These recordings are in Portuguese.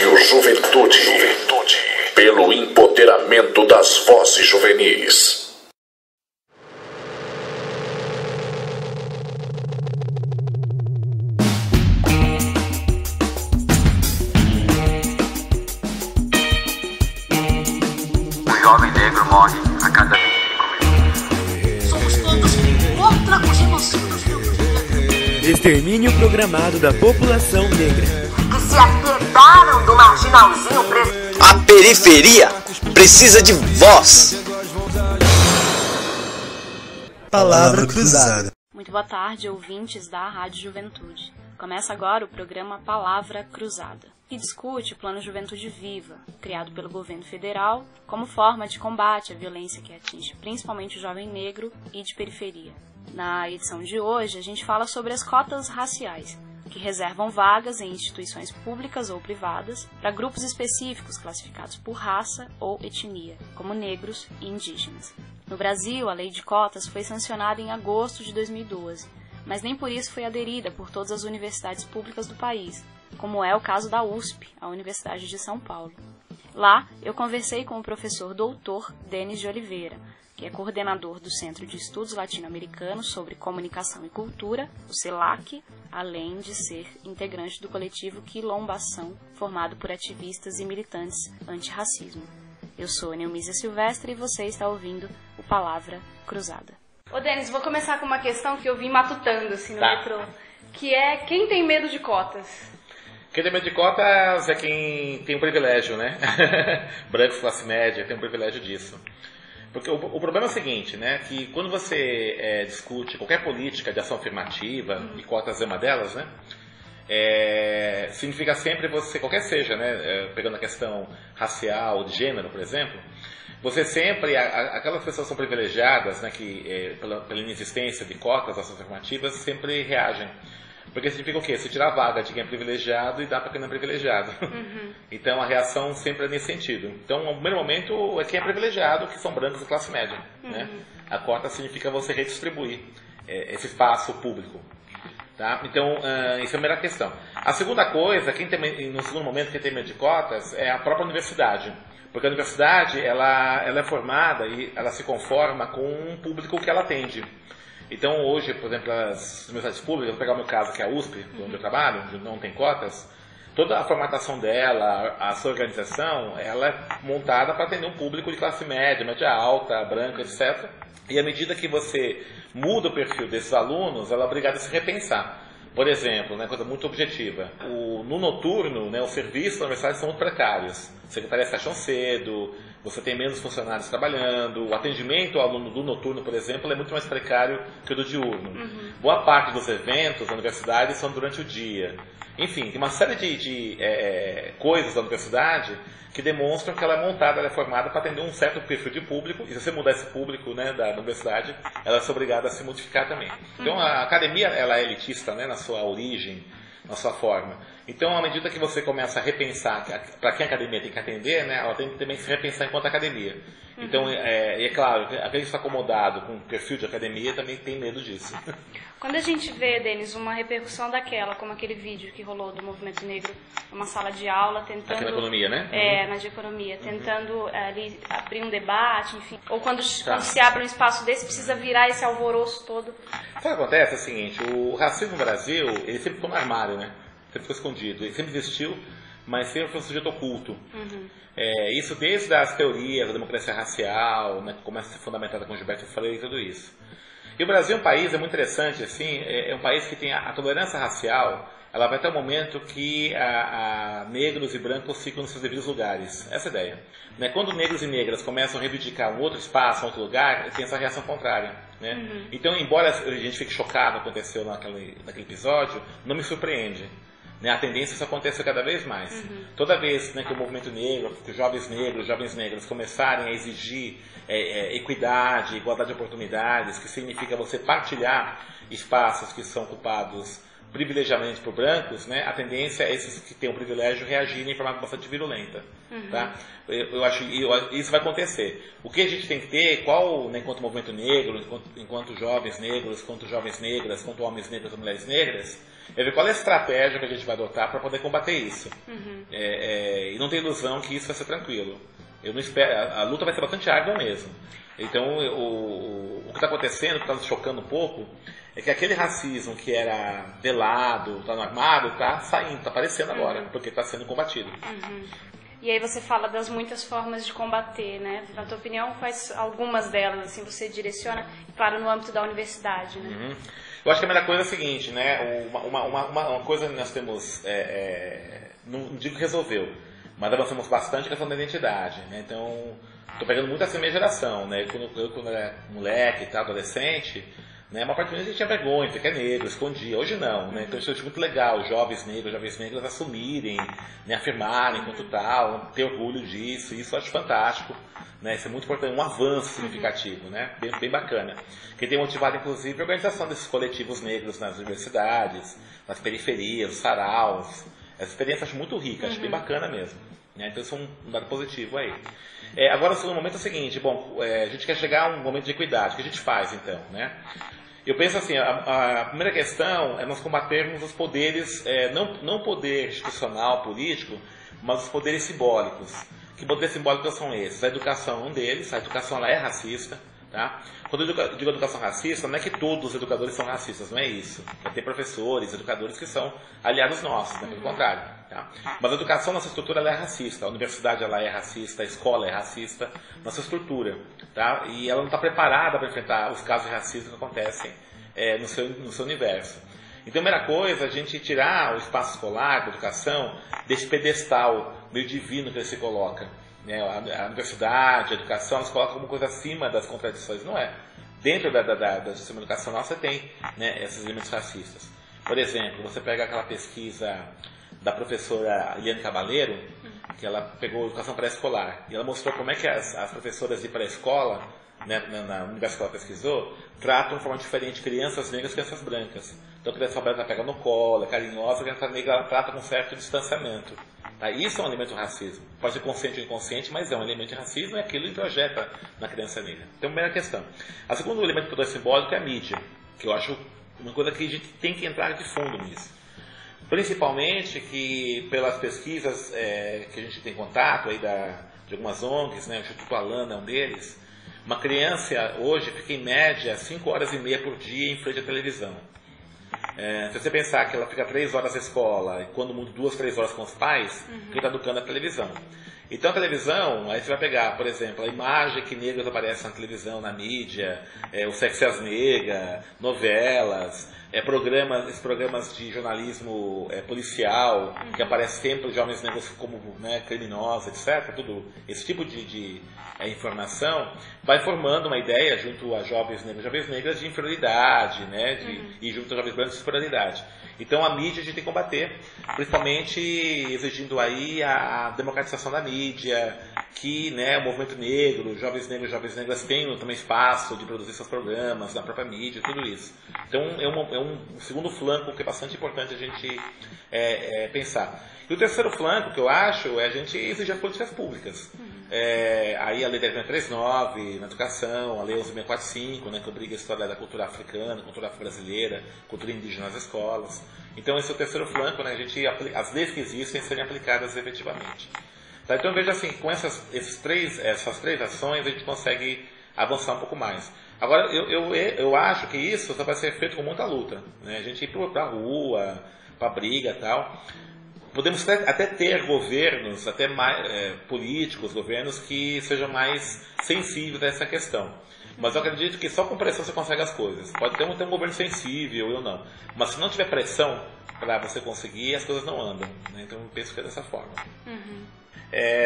Rádio Juventude. Pelo empoderamento das vozes juvenis. O jovem negro morre a cada 25 minutos. Somos todos contra o genocídio dos negros. Extermínio programado da população negra. Que se apedaram do marginalzinho preso. A periferia precisa de voz. Palavra Cruzada. Muito boa tarde, ouvintes da Rádio Juventude. Começa agora o programa Palavra Cruzada, que discute o Plano Juventude Viva, criado pelo governo federal como forma de combate à violência que atinge principalmente o jovem negro e de periferia. Na edição de hoje, a gente fala sobre as cotas raciais, que reservam vagas em instituições públicas ou privadas para grupos específicos classificados por raça ou etnia, como negros e indígenas. No Brasil, a lei de cotas foi sancionada em agosto de 2012, mas nem por isso foi aderida por todas as universidades públicas do país, como é o caso da USP, a Universidade de São Paulo. Lá, eu conversei com o professor doutor Denis de Oliveira, que é coordenador do Centro de Estudos Latino-Americanos sobre Comunicação e Cultura, o CELAC, além de ser integrante do coletivo Quilombação, formado por ativistas e militantes antirracismo. Eu sou Neumísia Silvestre e você está ouvindo o Palavra Cruzada. Ô Denis, vou começar com uma questão que eu vim matutando assim no metrô, que é quem tem medo de cotas? Quem tem medo de cotas é quem tem um privilégio, né? Branco, classe média, tem um privilégio disso. Porque o problema é o seguinte, né? Que quando você discute qualquer política de ação afirmativa, e cotas é uma delas, né? Significa sempre você, qualquer seja, né? Pegando a questão racial, de gênero, por exemplo, você sempre, aquelas pessoas que são privilegiadas, né? Que pela inexistência de cotas, ações afirmativas, sempre reagem. Porque significa o quê? Você tira a vaga de quem é privilegiado e dá para quem não é privilegiado. Então a reação sempre é nesse sentido. Então, no primeiro momento, é quem é privilegiado, que são brancos e classe média. Né? A cota significa você redistribuir esse espaço público. Tá? Então, isso é a primeira questão. A segunda coisa, no segundo momento, quem tem medo de cotas, é a própria universidade. Porque a universidade, ela é formada e ela se conforma com um público que ela atende. Então, hoje, por exemplo, as universidades públicas, vou pegar o meu caso, que é a USP, onde eu trabalho, onde não tem cotas, toda a formatação dela, a sua organização, ela é montada para atender um público de classe média, média alta, branca, etc. E à medida que você muda o perfil desses alunos, ela é obrigada a se repensar. Por exemplo, né, coisa muito objetiva, no noturno, né, os serviços da universidade são muito precários. Secretarias fecham cedo, você tem menos funcionários trabalhando, o atendimento ao aluno do noturno, por exemplo, é muito mais precário que o do diurno. Boa parte dos eventos da universidade são durante o dia. Enfim, tem uma série de coisas da universidade que demonstram que ela é montada, ela é formada para atender um certo perfil de público, e se você mudar esse público, né, da universidade, ela é obrigada a se modificar também. Então a academia, ela é elitista, né, na sua origem, na sua forma. Então, à medida que você começa a repensar para quem a academia tem que atender, né, ela tem que também se repensar enquanto academia. Então, é claro, aquele que está acomodado com o perfil de academia também tem medo disso. Quando a gente vê, Denis, uma repercussão daquela, como aquele vídeo que rolou do movimento negro numa sala de aula, tentando... Aqui na economia, né? Na de economia, tentando ali abrir um debate, enfim. Ou quando se abre um espaço desse, precisa virar esse alvoroço todo. Sabe o que acontece? É o seguinte, o racismo no Brasil, ele sempre ficou no armário, né? Sempre ficou escondido. Ele sempre existiu, mas sempre foi um sujeito oculto. Isso desde as teorias da democracia racial, né, que começa a ser fundamentada com Gilberto Freire e tudo isso. E o Brasil é um país, é muito interessante, assim, é um país que tem a tolerância racial, ela vai até o momento que negros e brancos ficam nos seus devidos lugares. Essa é a ideia. Né? Quando negros e negras começam a reivindicar um outro espaço, um outro lugar, tem essa reação contrária. Né? Então, embora a gente fique chocado com o que aconteceu naquele episódio, não me surpreende. Né? A tendência é isso acontecer cada vez mais. Toda vez, né, que o movimento negro, que os jovens negros começarem a exigir equidade, igualdade de oportunidades, que significa você partilhar espaços que são ocupados privilegiadamente por brancos, né, a tendência é esses que têm o privilégio reagirem de forma bastante virulenta. Tá? Eu acho que isso vai acontecer. O que a gente tem que ter, né, enquanto movimento negro, enquanto jovens negros, enquanto jovens negras, enquanto homens negros e mulheres negras, é ver qual é a estratégia que a gente vai adotar para poder combater isso. E não ter ilusão que isso vai ser tranquilo. Eu não espero, a luta vai ser bastante árdua mesmo. Então, o que está acontecendo, o que está nos chocando um pouco, é que aquele racismo que era velado, está no armário, está saindo, está aparecendo agora, porque está sendo combatido. E aí você fala das muitas formas de combater, né? Na tua opinião, quais algumas delas, assim, você direciona, claro, no âmbito da universidade, né? Eu acho que a primeira coisa é a seguinte, né? Uma coisa que nós temos, não digo que resolveu, mas avançamos bastante a questão da identidade, né? Então, estou pegando muito essa minha geração, né? Quando eu era moleque, tá, adolescente, né? Uma parte do a gente tinha vergonha, porque é negro, escondia. Hoje não, né? Então isso eu acho muito legal, jovens negros assumirem, né? Afirmarem quanto tal, ter orgulho disso, isso eu acho fantástico, né? Isso é muito importante, um avanço significativo, né? Bem bacana. Que tem motivado, inclusive, a organização desses coletivos negros nas universidades, nas periferias, os saraus. Essa experiência eu acho muito rica, acho bem bacana mesmo, né? Então isso é um dado positivo aí. Agora, o segundo momento é o seguinte, a gente quer chegar a um momento de equidade, o que a gente faz então, né? Eu penso assim, a primeira questão é nós combatermos os poderes, não o poder institucional, político, mas os poderes simbólicos. Que poderes simbólicos são esses? A educação é um deles, a educação ela é racista. Tá? Quando eu digo educação racista, não é que todos os educadores são racistas, não é isso. Vai ter professores, educadores que são aliados nossos, né? Pelo contrário. Tá? Mas a educação, nossa estrutura, ela é racista. A universidade ela é racista, a escola é racista, nossa estrutura. Tá? E ela não está preparada para enfrentar os casos de racismo que acontecem no seu universo. Então, a primeira coisa, a gente tirar o espaço escolar, da educação, desse pedestal meio divino que ele se coloca. A universidade, a educação, elas colocam como coisa acima das contradições. Não é. Dentro do sistema educacional você tem, né, esses elementos racistas. Por exemplo, você pega aquela pesquisa da professora Eliane Cabaleiro, que ela pegou educação pré-escolar, e ela mostrou como é que as professoras de pré-escola, né, na universidade que ela pesquisou, tratam de forma diferente crianças negras e crianças brancas. Então a criança branca pega no colo, é carinhosa, a criança negra ela trata com um certo distanciamento. Tá? Isso é um elemento de racismo. Pode ser consciente ou inconsciente, mas é um elemento de racismo e aquilo introjeta na criança negra. Então, primeira questão. A segundo elemento do poder simbólico é a mídia, que eu acho uma coisa que a gente tem que entrar de fundo nisso. Principalmente que, pelas pesquisas que a gente tem contato aí de algumas ONGs, né, o Instituto Alana é um deles, uma criança hoje fica em média 5 horas e meia por dia em frente à televisão. Se você pensar que ela fica 3 horas na escola e quando muito 2, 3 horas com os pais, quem está educando é a televisão. Então a televisão, aí você vai pegar, por exemplo, a imagem que negros aparecem na televisão, na mídia, o sexo e as negras, novelas, esses programas de jornalismo policial, que aparecem sempre os jovens negros como, né, criminosos, etc. Tudo esse tipo de informação vai formando uma ideia junto a jovens negros e jovens negras de inferioridade, né, e junto a jovens brancos de superioridade. Então a mídia a gente tem que combater, principalmente exigindo aí a democratização da mídia, que, né, o movimento negro, jovens negros e jovens negras tenham também espaço de produzir seus programas na própria mídia, tudo isso. Então é um segundo flanco que é bastante importante a gente pensar. E o terceiro flanco que eu acho é a gente exigir as políticas públicas. Aí a Lei 10.639 na educação, a Lei 11.645, né, que obriga a história da cultura africana, cultura afro-brasileira, cultura indígena nas escolas. Então esse é o terceiro flanco, né, as leis que existem serem aplicadas efetivamente. Tá, então veja assim, com essas três ações a gente consegue avançar um pouco mais. Agora eu acho que isso só vai ser feito com muita luta, né, a gente ir para a rua, para a briga e tal. Podemos até ter governos, até mais políticos, governos que sejam mais sensíveis a essa questão. Mas eu acredito que só com pressão você consegue as coisas. Pode ter um governo sensível ou não. Mas se não tiver pressão para você conseguir, as coisas não andam. Né? Então eu penso que é dessa forma.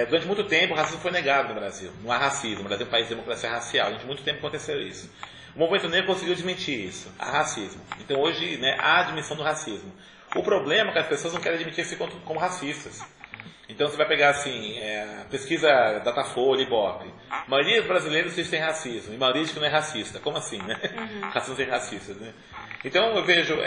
Durante muito tempo o racismo foi negado no Brasil. Não há racismo. O Brasil é um país de democracia racial. Durante muito tempo aconteceu isso. O movimento negro conseguiu desmentir isso. Há racismo. Então hoje, né, há a admissão do racismo. O problema é que as pessoas não querem admitir-se como racistas. Então você vai pegar assim, pesquisa Datafolha, Ibope. A maioria dos brasileiros diz que tem racismo, e a maioria diz que não é racista. Como assim, né? Racismo sem racistas, né? Então eu vejo,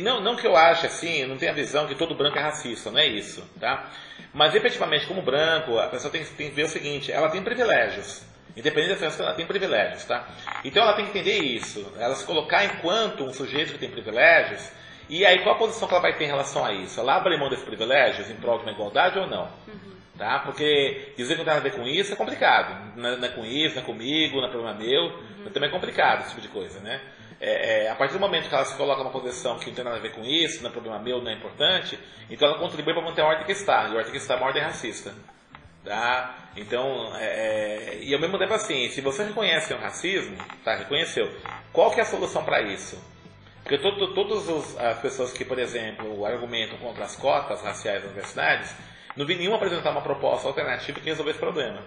não que eu ache assim, não tenho a visão que todo branco é racista, não é isso, tá? Mas efetivamente, como branco, a pessoa tem que ver o seguinte, ela tem privilégios. Independente da ela tem privilégios, tá? Então ela tem que entender isso, ela se colocar enquanto um sujeito que tem privilégios. E aí, qual a posição que ela vai ter em relação a isso? Ela abre mão desses privilégios em prol de uma igualdade ou não? Tá? Porque dizer que não tem nada a ver com isso é complicado. Não é com isso, não é comigo, não é problema meu. Também é complicado esse tipo de coisa, né? A partir do momento que ela se coloca numa posição que não tem nada a ver com isso, não é problema meu, não é importante, então ela contribui para manter a ordem que está. E a ordem que está é uma ordem racista. Tá? Então, e ao mesmo tempo assim, se você reconhece que é um racismo, tá? Reconheceu, qual que é a solução para isso? Porque todas as pessoas que, por exemplo, argumentam contra as cotas raciais nas universidades, não vi nenhum apresentar uma proposta alternativa que resolvesse esse problema.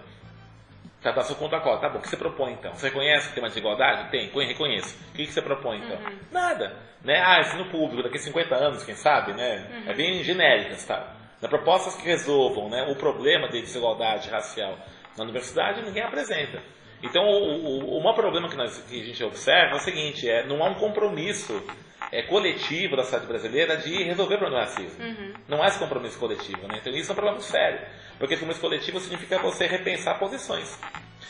Tá só contra a cota. Tá bom, o que você propõe então? Você reconhece que tem uma desigualdade? Tem, reconheço. O que você propõe então? Nada. Né? Ensino público, daqui a 50 anos, quem sabe, né? É bem genéricas, tá? Nas propostas que resolvam, né, o problema de desigualdade racial na universidade, ninguém apresenta. Então, o maior problema que a gente observa é o seguinte, não há um compromisso coletivo da sociedade brasileira de resolver o problema do racismo. Não há esse compromisso coletivo, né? Então isso é um problema sério, porque esse compromisso coletivo significa você repensar posições.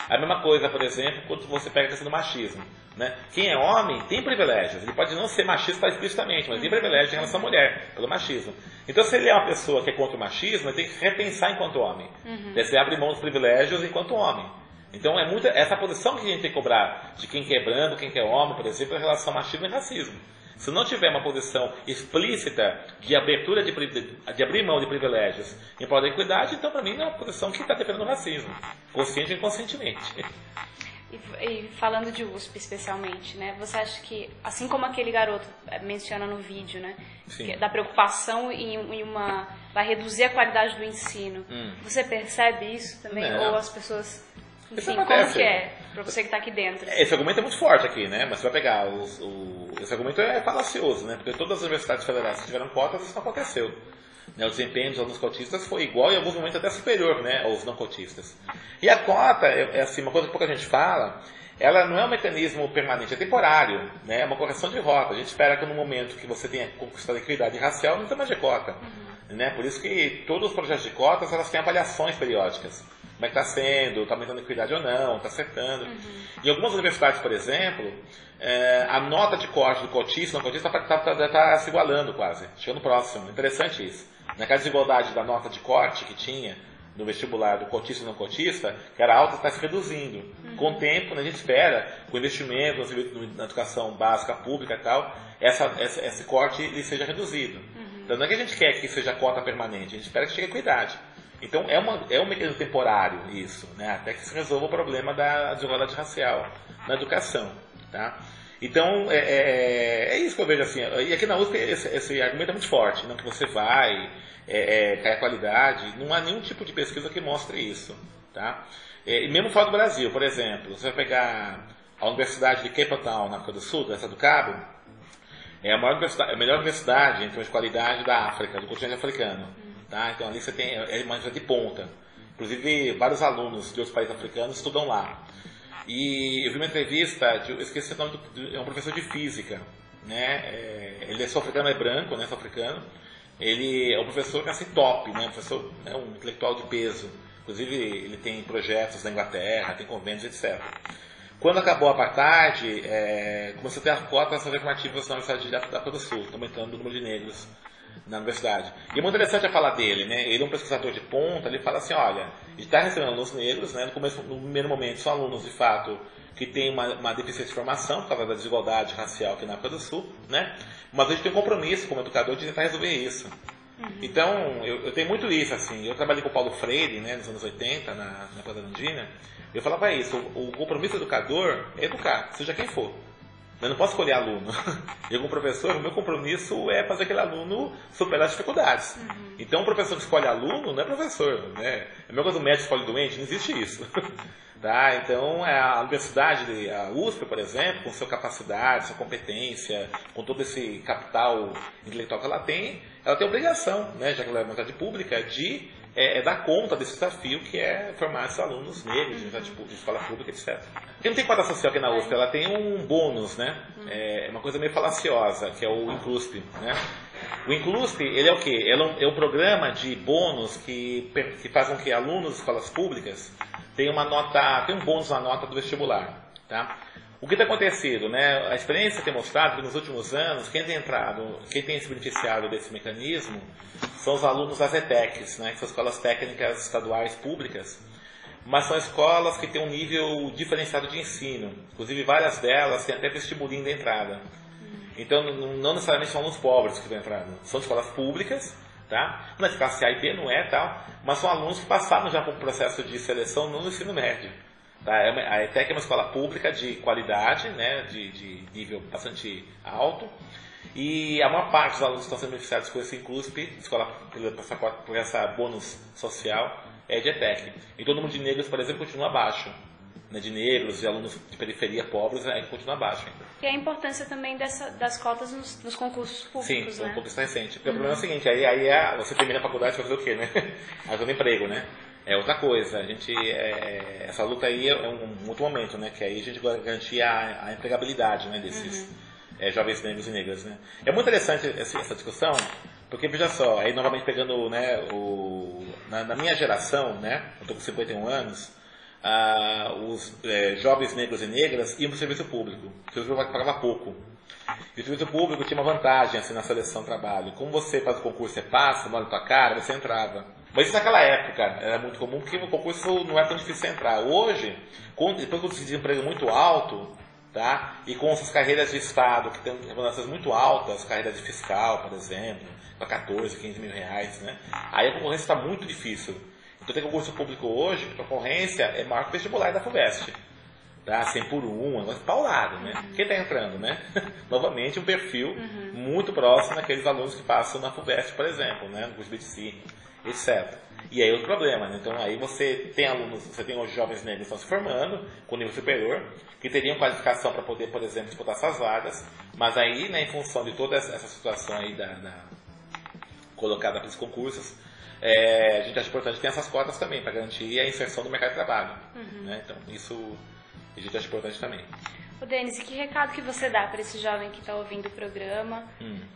A mesma coisa, por exemplo, quando você pega a questão do machismo, né? Quem é homem tem privilégios, ele pode não ser machista explicitamente, mas tem privilégios em relação à mulher, pelo machismo. Então, se ele é uma pessoa que é contra o machismo, ele tem que repensar enquanto homem. Você abre mão dos privilégios enquanto homem. Então, essa posição que a gente tem que cobrar de quem é branco, quem é homem, por exemplo, em relação ao machismo e racismo. Se não tiver uma posição explícita de abertura de abrir mão de privilégios em prol da equidade, então para mim não é uma posição que está defendendo o racismo, consciente ou inconscientemente. E falando de USP especialmente, né? Você acha que, assim como aquele garoto menciona no vídeo, né? Da preocupação vai reduzir a qualidade do ensino, você percebe isso também? Não. Ou as pessoas... Enfim, como que é? Pra você que está aqui dentro. Esse argumento é muito forte aqui, né? Mas você vai pegar esse argumento é falacioso, né? Porque todas as universidades federais que tiveram cotas, isso não aconteceu. Né? O desempenho dos alunos cotistas foi igual e em alguns momentos até superior, né, aos não cotistas. E a cota, assim, uma coisa que pouca gente fala, ela não é um mecanismo permanente, é temporário, né? É uma correção de rota. A gente espera que no momento que você tenha conquistado a equidade racial, não tenha mais de cota. Né? Por isso que todos os projetos de cotas, elas têm avaliações periódicas. Como é que está sendo, está aumentando a equidade ou não, está acertando. Em algumas universidades, por exemplo, a nota de corte do cotista, não cotista, está se igualando quase, chegando próximo. Interessante isso. Naquela desigualdade da nota de corte que tinha no vestibular do cotista e não cotista, que era alta, está se reduzindo. Com o tempo, né, a gente espera, com investimento na educação básica pública e tal, esse corte ele seja reduzido. Então não é que a gente quer que seja cota permanente, a gente espera que chegue a equidade. Então é um mecanismo temporário isso, né? Até que se resolva o problema da desigualdade racial na educação. Tá? Então é isso que eu vejo assim. E aqui na USP esse argumento é muito forte, não que você vai, cai a qualidade, não há nenhum tipo de pesquisa que mostre isso. Tá? E mesmo fora do Brasil, por exemplo, você vai pegar a Universidade de Cape Town, na África do Sul, essa do Cabo, é a melhor universidade em termos de qualidade da África, do continente africano. Tá? Então ali você tem uma universidade de ponta. Inclusive vários alunos de outros países africanos estudam lá. E eu vi uma entrevista, eu esqueci o nome é um professor de física, né? Ele é sul-africano, é branco, né? Sul-africano. Ele é um professor que é assim top, né? Um professor, né? Um intelectual de peso. Inclusive ele tem projetos na Inglaterra, tem convênios, etc. Quando acabou a apartheid, começou a ter as cotas afirmativas na Universidade da África do Sul, aumentando o número de negros na universidade. E é muito interessante a fala dele, né? Ele é um pesquisador de ponta, ele fala assim, olha, a gente está recebendo alunos negros, né? No primeiro momento são alunos, de fato, que têm uma deficiência de formação, por causa da desigualdade racial aqui na África do Sul, né? Mas a gente tem um compromisso como educador de tentar resolver isso. Então, eu tenho muito isso, assim, eu trabalhei com o Paulo Freire, né, nos anos 80, na Praça Andina, eu falava isso, o compromisso do educador é educar, seja quem for. Eu não posso escolher aluno. Eu, como professor, o meu compromisso é fazer aquele aluno superar as dificuldades. Então, o professor que escolhe aluno não é professor. Né? É a mesma coisa do médico escolhe doente, não existe isso. Tá? Então, a universidade, a USP, por exemplo, com sua capacidade, sua competência, com todo esse capital intelectual que ela tem obrigação, né, já que ela é uma universidade pública, de dar conta desse desafio que é formar esses alunos negros, de escola pública, etc. Porque não tem cota social aqui na USP, ela tem um bônus, né? É uma coisa meio falaciosa, que é o Inclusp, né? O Inclusp, ele é o quê? É um programa de bônus que faz com que alunos de escolas públicas tenham um bônus na nota do vestibular, tá? O que tem acontecido, né? A experiência tem mostrado que nos últimos anos, quem tem se beneficiado desse mecanismo são os alunos das ETECs, né? Que são escolas técnicas estaduais públicas, mas são escolas que têm um nível diferenciado de ensino. Inclusive, várias delas têm até vestibulinho de entrada. Então, não necessariamente são alunos pobres que estão entrando. São escolas públicas, tá? Não é de classe A e B, não é, tal, mas são alunos que passaram já por um processo de seleção no ensino médio. Tá? A ETEC é uma escola pública de qualidade, né? de nível bastante alto, e a maior parte dos alunos que estão sendo beneficiados com esse Inclusp, por essa bônus social, é de ETEC. E todo mundo de negros, por exemplo, continua abaixo. Né, de negros e alunos de periferia pobres, continua abaixo ainda. E a importância também das cotas nos concursos públicos, sim, né? um pouco isso recente. Porque o problema é o seguinte, você termina a faculdade e vai fazer o quê, né? Ajuda emprego, né? É outra coisa. Essa luta aí é um outro momento, né? Que aí a gente garantir a empregabilidade, né, desses jovens negros e negras, né? É muito interessante essa discussão, porque, veja só, aí novamente pegando, né, na minha geração, né? Eu estou com 51 anos, os jovens negros e negras iam para o serviço público. O serviço público pagava pouco. E o serviço público tinha uma vantagem assim, na seleção de trabalho. Como você faz o concurso, você passa, olha na tua cara, você entrava. Mas isso naquela época era muito comum, porque o concurso não é tão difícil entrar. Hoje, depois que o desemprego muito alto, tá? E com essas carreiras de Estado, que tem remunerações muito altas, carreira de fiscal, por exemplo, para 14, 15 mil reais, né? Aí a concorrência está muito difícil. Então tem concurso público hoje, a concorrência é maior que o vestibular da FUVEST. Tá? 100 por 1, negócio paulado, né? Quem está entrando, né? Novamente um perfil muito próximo daqueles alunos que passam na FUVEST, por exemplo, né? No curso BTC, etc. E aí é outro problema, né? Então aí você tem os jovens negros que estão se formando com nível superior, que teriam qualificação para poder, por exemplo, disputar essas vagas, mas aí, né, em função de toda essa situação aí colocada para os concursos, a gente acha importante ter essas cotas também, para garantir a inserção do mercado de trabalho. Né? Então, isso a gente acha importante também. Ô, Denis, e que recado que você dá para esse jovem que está ouvindo o programa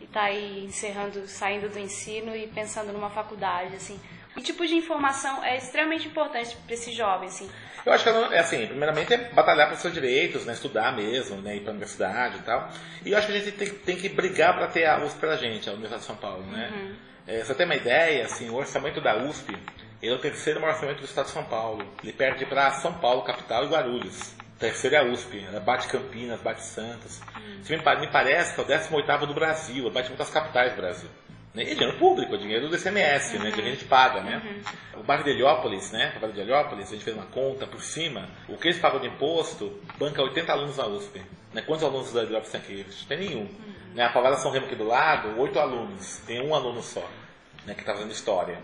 e está aí saindo do ensino e pensando numa faculdade, assim? Que tipo de informação é extremamente importante para esse jovem, assim? Eu acho que, assim, primeiramente é batalhar pelos seus direitos, né? Estudar mesmo, né? Ir para a universidade e tal. E eu acho que a gente tem que brigar para ter a USP para a gente, a Universidade de São Paulo, né? Você tem uma ideia, assim, o orçamento da USP ele é o terceiro maior orçamento do estado de São Paulo. Ele perde para São Paulo, capital, e Guarulhos. O terceiro é a USP, ela bate Campinas, bate Santos. Me parece que é o 18º do Brasil, ela bate muitas capitais do Brasil. E dinheiro público, dinheiro do ICMS, né? Que a gente paga, né? O bairro de Heliópolis, né? O bairro de Heliópolis, a gente fez uma conta por cima, o que eles pagam de imposto banca 80 alunos na USP. Né? Quantos alunos da Heliópolis tem aqui? Não tem nenhum. Né? A favela São Remo aqui do lado, 8 alunos, tem um aluno só, né? Que está fazendo história.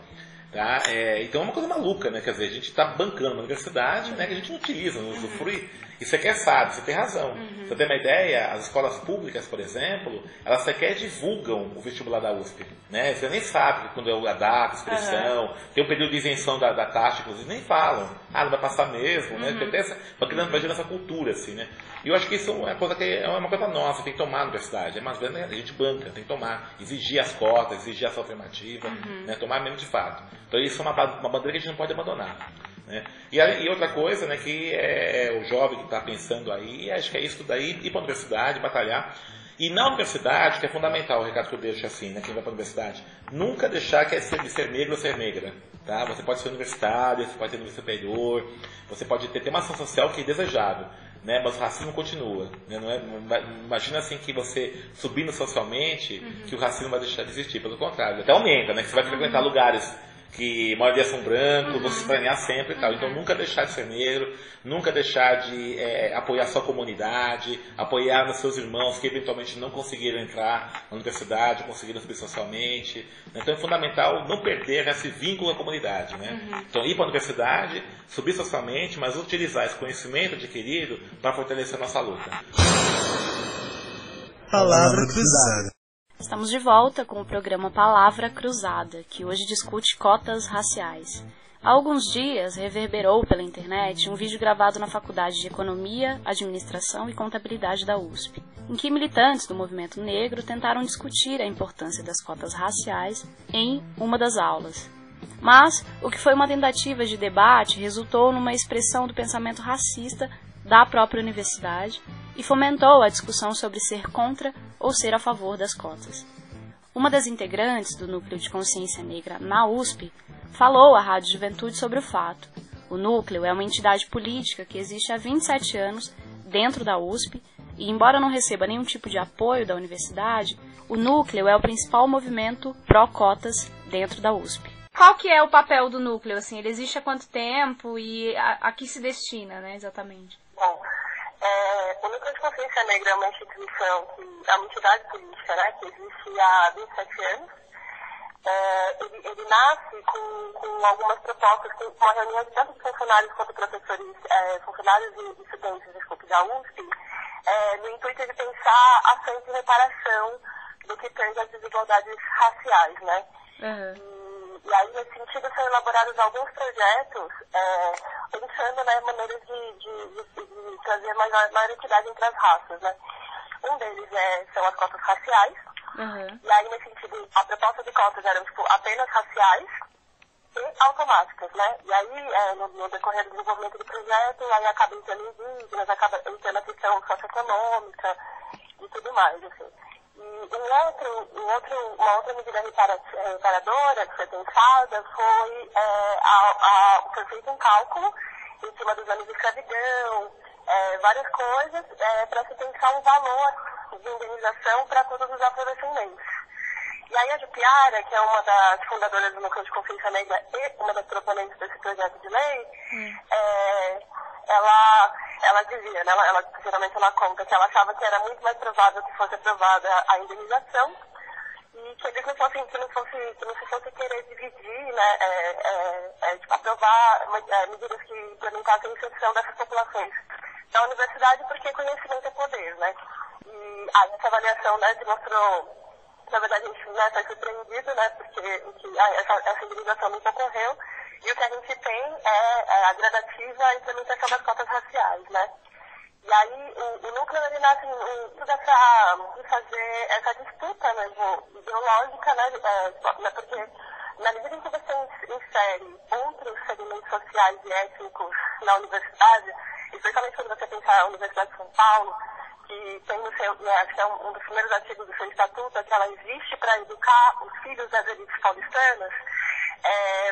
Tá? Então é uma coisa maluca, né? Quer dizer, a gente está bancando uma universidade, né, que a gente não utiliza, não usufrui. E você quer sabe, você tem razão. Você tem uma ideia, as escolas públicas, por exemplo, elas sequer divulgam o vestibular da USP. Né? Você nem sabe quando é a data, a inscrição, tem um período de isenção da taxa, inclusive, nem falam. Não vai passar mesmo, né? Vai gerando essa cultura, assim, né? E eu acho que isso é uma coisa nossa, tem que tomar na universidade. Mas a gente banca, tem que tomar, exigir as cotas, exigir essa alternativa, né? Tomar mesmo de fato. Então isso é uma bandeira que a gente não pode abandonar. Né? E outra coisa, né, que é o jovem que está pensando aí, acho que é isso daí, ir para a universidade, batalhar. E na universidade, que é fundamental, o recado que eu deixo assim, né, quem vai para a universidade, nunca deixar de ser negro ou ser negra. Tá? Você pode ser universitário, você pode ser nível superior, você pode ter uma ação social que é desejável. Né, mas o racismo continua. Né, não é, imagina assim que você subindo socialmente, que o racismo vai deixar de existir. Pelo contrário, até aumenta, né, que você vai frequentar lugares que a maioria são brancos, você estranhar sempre e tal. Então nunca deixar de ser negro, nunca deixar de apoiar sua comunidade, apoiar nos seus irmãos que eventualmente não conseguiram entrar na universidade, conseguiram subir socialmente. Então é fundamental não perder esse vínculo à comunidade. Né? Então ir para a universidade, subir socialmente, mas utilizar esse conhecimento adquirido para fortalecer a nossa luta. Palavra cruzada. Estamos de volta com o programa Palavra Cruzada, que hoje discute cotas raciais. Há alguns dias reverberou pela internet um vídeo gravado na Faculdade de Economia, Administração e Contabilidade da USP, em que militantes do movimento negro tentaram discutir a importância das cotas raciais em uma das aulas. Mas o que foi uma tentativa de debate resultou numa expressão do pensamento racista da própria universidade e fomentou a discussão sobre ser contra ou ser a favor das cotas. Uma das integrantes do Núcleo de Consciência Negra na USP falou à Rádio Juventude sobre o fato. O Núcleo é uma entidade política que existe há 27 anos dentro da USP e, embora não receba nenhum tipo de apoio da universidade, o Núcleo é o principal movimento pró-cotas dentro da USP. Qual que é o papel do Núcleo? Assim, ele existe há quanto tempo e a que se destina, né, exatamente? Bom, o Núcleo de Consciência Negra é uma instituição, é uma entidade política, né, que existe há 27 anos. Ele nasce com algumas propostas, com uma reunião de tanto de funcionários quanto professores, funcionários e estudantes, da USP, no intuito de pensar ações de reparação do que tange as desigualdades raciais, né? E aí, nesse sentido, são elaborados alguns projetos pensando, né, maneiras de trazer maior equidade entre as raças, né? Um deles são as cotas raciais. E aí, nesse sentido, a proposta de cotas eram apenas raciais e automáticas, né? E aí, no decorrer do desenvolvimento do projeto, aí acaba entrando indígenas, acaba entrando a questão socioeconômica e tudo mais, assim. E uma outra medida reparadora que foi pensada foi feito um cálculo em cima dos anos de escravidão, várias coisas, para se pensar um valor de indenização para todos os afrodescendentes. E aí a Jupiara, que é uma das fundadoras do Núcleo de Consciência Negra e uma das proponentes desse projeto de lei, ela dizia, né, geralmente ela conta que ela achava que era muito mais provável que fosse aprovada a indenização e que eles que não se fosse querer dividir, né, aprovar medidas que implementassem a inserção dessas populações na universidade, porque conhecimento é poder, né? E aí essa avaliação, né, demonstrou, na verdade, a gente, né, foi surpreendido, né, porque essa indenização nunca ocorreu, e o que a gente tem é a gradativa implementação das cotas raciais, né? E aí o núcleo, ele nasce de fazer essa disputa mesmo ideológica, né, porque na medida em que você insere outros segmentos sociais e étnicos na universidade, especialmente quando você pensar a Universidade de São Paulo, que tem no seu, né, acho que é um dos primeiros artigos do seu estatuto, que ela existe para educar os filhos das elites paulistanas,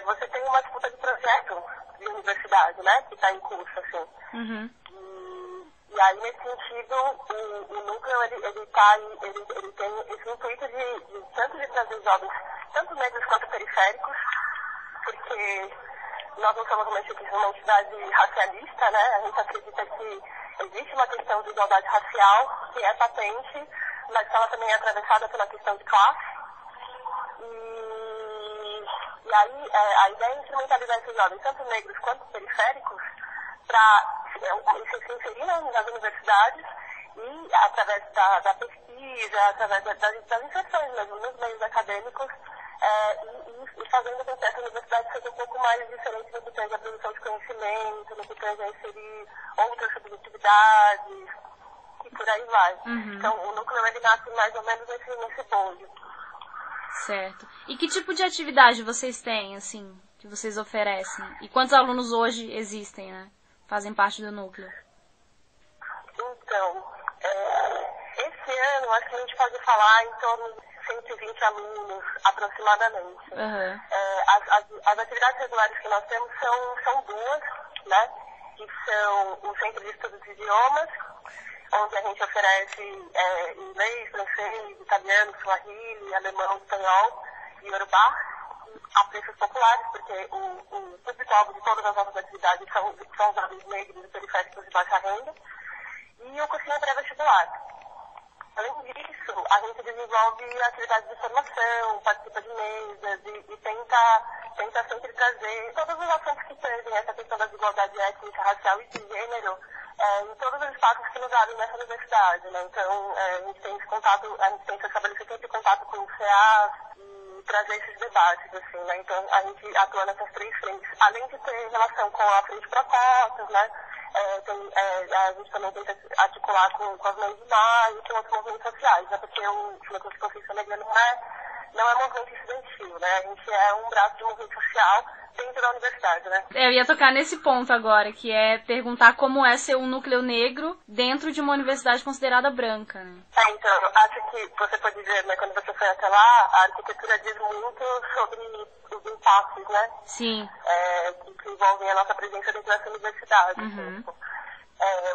você tem uma disputa de projeto de universidade, né, que está em curso, assim. E aí, nesse sentido, o núcleo, ele tem esse intuito tanto de trazer jovens, tanto negros quanto periféricos, porque nós não somos uma entidade racialista, né? A gente acredita que existe uma questão de igualdade racial, que é patente, mas ela também é atravessada pela questão de classe. E aí, a ideia é instrumentalizar esses jovens, tanto negros quanto periféricos, para se inserir nas universidades e, através da pesquisa, através das inserções mesmo nos meios acadêmicos, e fazendo com que essa universidade seja um pouco mais diferente no que tange a produção de conhecimento, no que tange a inserir outras subjetividades, e por aí vai. Então, o núcleo, ele nasce mais ou menos nesse bonde. Certo. E que tipo de atividade vocês têm, assim, que vocês oferecem? E quantos alunos hoje existem, né? Fazem parte do núcleo? Então, esse ano, acho que a gente pode falar em torno de 120 alunos, aproximadamente. As atividades regulares que nós temos são duas, né? Que são o Centro de Estudos de Idiomas, onde a gente oferece inglês, francês, italiano, suahili, alemão, espanhol e iorubá, a preços populares, porque o público-alvo de todas as nossas atividades são jovens negros e periféricos de baixa renda, e o cursinho pré-vestibular. Além disso, a gente desenvolve atividades de formação, participa de mesas e tenta sempre trazer todos os assuntos que trazem essa questão da desigualdade étnica, racial e de gênero em todos os espaços que nos abrem nessa universidade, né? Então, a gente tem que estabelecer sempre contato com o CEAS e trazer esses debates, assim, né? Então, a gente atua nessas 3 frentes, além de ter relação com a frente propostas, né? A gente também tenta articular com as mães de maio e com outros movimentos sociais, né? Porque o Núcleo de Consciência Negra não é movimento estudantil, né? A gente é um braço de movimento social dentro da universidade, né? Eu ia tocar nesse ponto agora, que é perguntar como é ser um núcleo negro dentro de uma universidade considerada branca, né? Então, acho que você pode dizer, né, quando você foi até lá, a arquitetura diz muito sobre os impactos, né? Sim. Que envolvem a nossa presença dentro dessa universidade. Assim.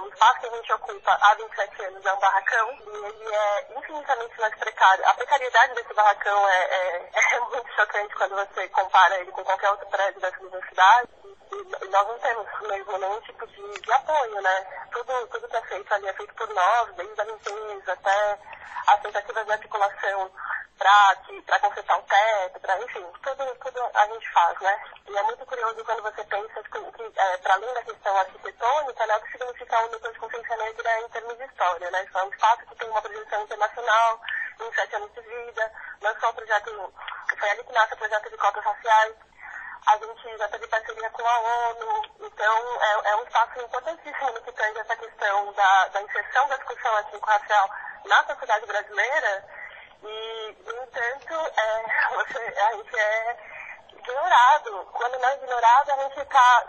O espaço que a gente ocupa há 27 anos é um barracão e ele é infinitamente mais precário. A precariedade desse barracão é muito chocante quando você compara ele com qualquer outro prédio dessa universidade. E nós não temos mesmo nenhum tipo de apoio, né? Tudo que é feito ali é feito por nós, desde a limpeza até as tentativas de articulação para consertar o teto, enfim, tudo a gente faz, né? E é muito curioso quando você pensa que para além da questão arquitetônica, né, o que significa o Núcleo de Consciência Negra em termos de história, né? Isso é um espaço que tem uma projeção internacional, em 7 anos de vida, lançou um projeto, foi ali que nasce o projeto de cotas raciais. A gente já teve parceria com a ONU, então é um espaço importantíssimo no que tange essa questão da inserção da discussão étnico-racial na sociedade brasileira. E, no entanto, a gente é ignorado. Quando não é ignorado, a gente está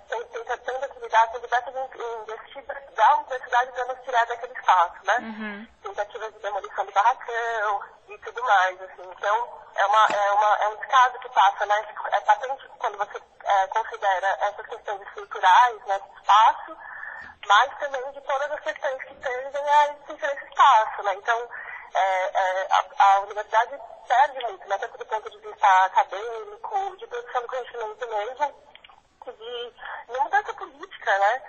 tentando que lidar com diversas investidas da universidade para nos tirar daquele espaço, né? Tentativas de demolição de barracão e tudo mais, assim. Então, é um descaso que passa, né? É patente quando você considera essas questões estruturais nesse espaço, mas também de todas as questões que tendem a existir nesse espaço, né? Então, a universidade perde muito, né? Tanto do ponto de vista acadêmico, de produção do conhecimento mesmo, de mudança política, né?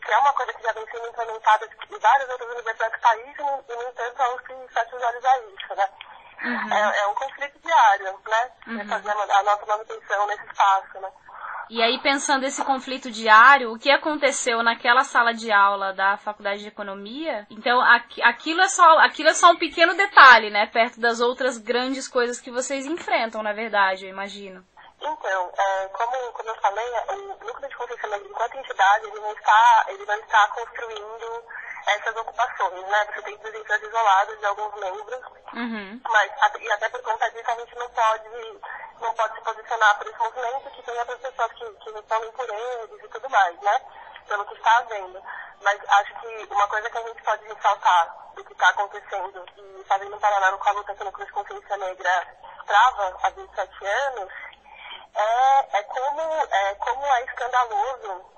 Que é uma coisa que já vem sendo implementada em várias outras universidades do país e, no entanto, a UFRJ fecha os olhos a isso, né? É um conflito diário, né? Fazer a nossa manutenção nesse espaço, né? E aí, pensando esse conflito diário, o que aconteceu naquela sala de aula da Faculdade de Economia, então aquilo é só um pequeno detalhe, né? Perto das outras grandes coisas que vocês enfrentam, na verdade, eu imagino. Então, como eu falei, o Núcleo de Consciência Negra, enquanto entidade, ele não está construindo essas ocupações, né? Você tem presenças isoladas de alguns membros, mas e até por conta disso a gente não pode se posicionar por esse movimento, que tem outras pessoas que respondem por eles e tudo mais, né? Pelo que está havendo. Mas acho que uma coisa que a gente pode ressaltar do que está acontecendo e fazendo um paralelo com a luta que o Núcleo de Consciência Negra trava há 27 anos, como é escandaloso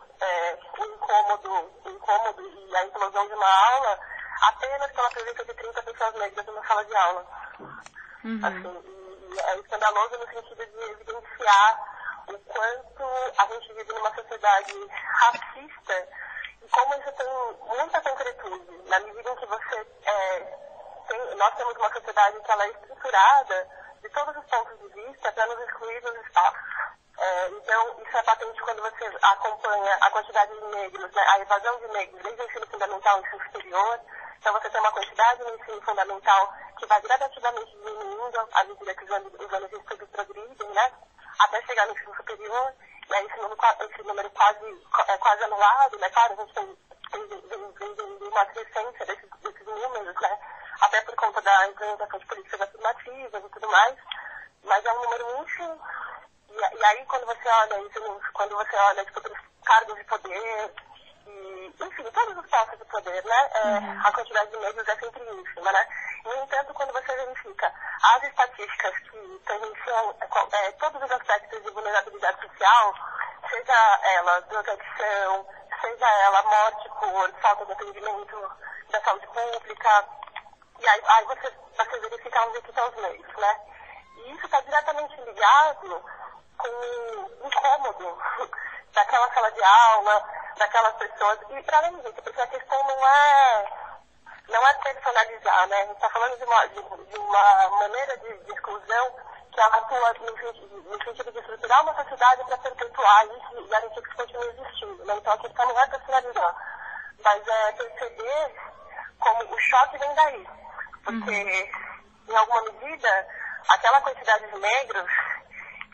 o incômodo e a implosão de uma aula apenas pela presença de 30 pessoas negras numa sala de aula. Assim, e é escandaloso no sentido de evidenciar o quanto a gente vive numa sociedade racista e como isso tem muita concretude. Na medida em que nós temos uma sociedade que ela é estruturada de todos os pontos de vista para nos excluir dos espaços. Então, isso é patente quando você acompanha a quantidade de negros, né, a evasão de negros desde o ensino fundamental ao ensino superior. Então, você tem uma quantidade no ensino fundamental que vai gradativamente diminuindo à medida que os anos de estudo progridem, né, até chegar no ensino superior, e aí esse número quase anulado, né, claro, a gente tem uma crescência desses números, né, até por conta da implementação de políticas afirmativas e tudo mais, mas é um número ínfimo. E aí, quando você olha tipo, os cargos de poder, e, enfim, todos os postos de poder, né, a quantidade de negros é sempre ínfima, né? No entanto, quando você verifica as estatísticas que tangenciam todos os aspectos de vulnerabilidade social, seja ela drogadição, seja ela morte por falta de atendimento da saúde pública, e aí você verifica onde que estão os meios, né? E isso está diretamente ligado com o incômodo daquela sala de aula, daquelas pessoas, e para além disso, porque a questão não é personalizar, né? A gente está falando de uma maneira de exclusão que ela atua no sentido de estruturar uma sociedade capacidade para perpetuar isso e garantir que isso continue existindo, né? Então a questão não é para finalizar, mas é perceber como o choque vem daí. Porque, em alguma medida, aquela quantidade de negros,